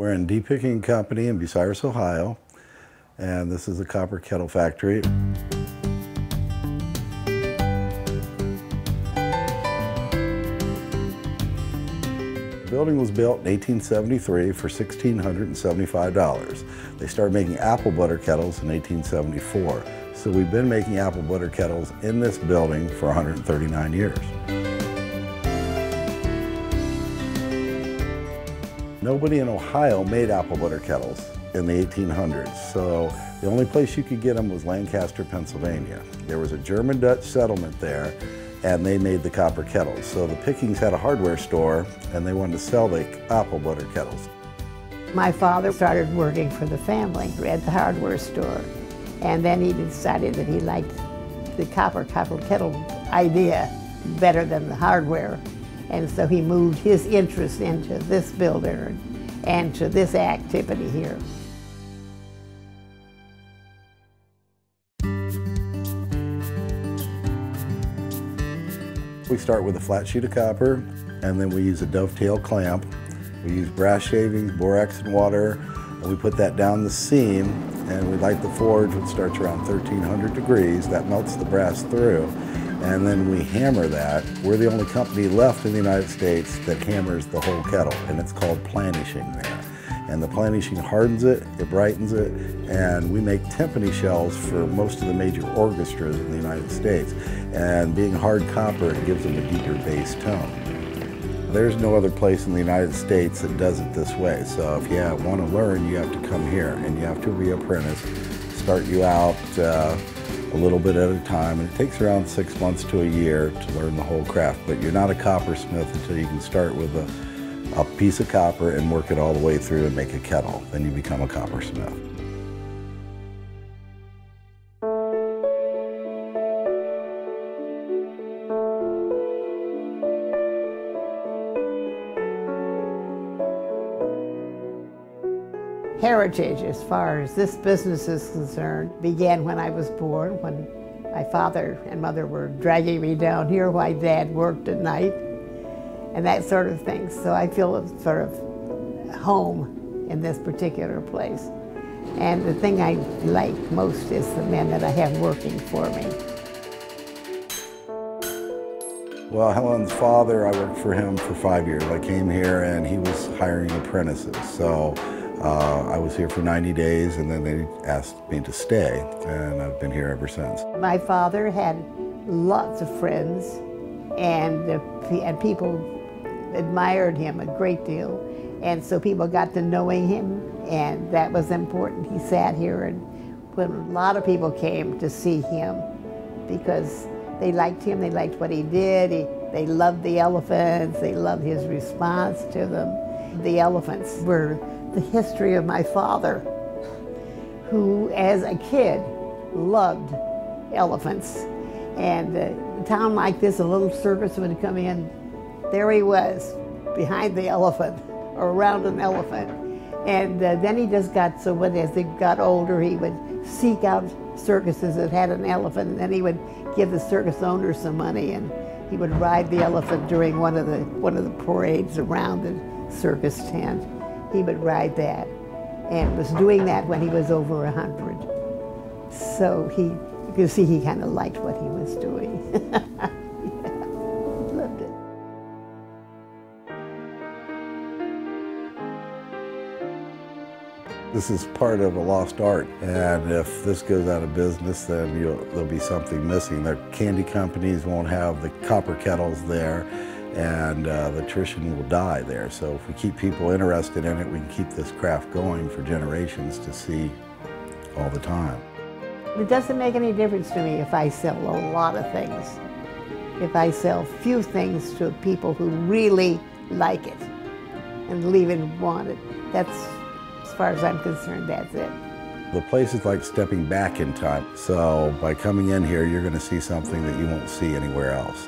We're in Picking Company in Bucyrus, Ohio, and this is a copper kettle factory. The building was built in 1873 for $1,675. They started making apple butter kettles in 1874. So we've been making apple butter kettles in this building for 139 years. Nobody in Ohio made apple butter kettles in the 1800s, so the only place you could get them was Lancaster, Pennsylvania. There was a German-Dutch settlement there, and they made the copper kettles. So the Pickings had a hardware store, and they wanted to sell the apple butter kettles. My father started working for the family at the hardware store, and then he decided that he liked the copper kettle idea better than the hardware. And so he moved his interest into this builder and to this activity here. We start with a flat sheet of copper, and then we use a dovetail clamp. We use brass shavings, borax, and water, and we put that down the seam, and we light the forge, which starts around 1300 degrees. That melts the brass through. And then we hammer that. We're the only company left in the United States that hammers the whole kettle, and it's called planishing there. And the planishing hardens it, it brightens it, and we make timpani shells for most of the major orchestras in the United States. And being hard copper, it gives them a deeper bass tone. There's no other place in the United States that does it this way. So if you want to learn, you have to come here, and you have to be an apprentice. Start you out a little bit at a time, and it takes around 6 months to a year to learn the whole craft. But you're not a coppersmith until you can start with a piece of copper and work it all the way through and make a kettle. Then you become a coppersmith. Heritage, as far as this business is concerned, began when I was born, when my father and mother were dragging me down here while Dad worked at night, and that sort of thing. So I feel sort of home in this particular place. And the thing I like most is the men that I have working for me. Well, Helen's father, I worked for him for 5 years. I came here and he was hiring apprentices. So I was here for 90 days, and then they asked me to stay, and I've been here ever since. My father had lots of friends, and people admired him a great deal, and so people got to knowing him, and that was important. He sat here, and when a lot of people came to see him because they liked him, they liked what he did, they loved the elephants, they loved his response to them. The elephants were the history of my father, who as a kid loved elephants. And a town like this, a little circus would come in, there he was, behind the elephant, or around an elephant. And then he just got so when as he got older, he would seek out circuses that had an elephant, and then he would give the circus owner some money, and he would ride the elephant during one of the parades around the circus tent. He would ride that, and was doing that when he was over 100. So you can see he kind of liked what he was doing. Yeah, loved it. This is part of a lost art, and if this goes out of business, then there'll be something missing. The candy companies won't have the copper kettles there, and the tradition will die there. So if we keep people interested in it, we can keep this craft going for generations to see all the time. It doesn't make any difference to me if I sell a lot of things. If I sell few things to people who really like it and leave it and want it, that's, as far as I'm concerned, that's it. The place is like stepping back in time. So by coming in here, you're going to see something that you won't see anywhere else.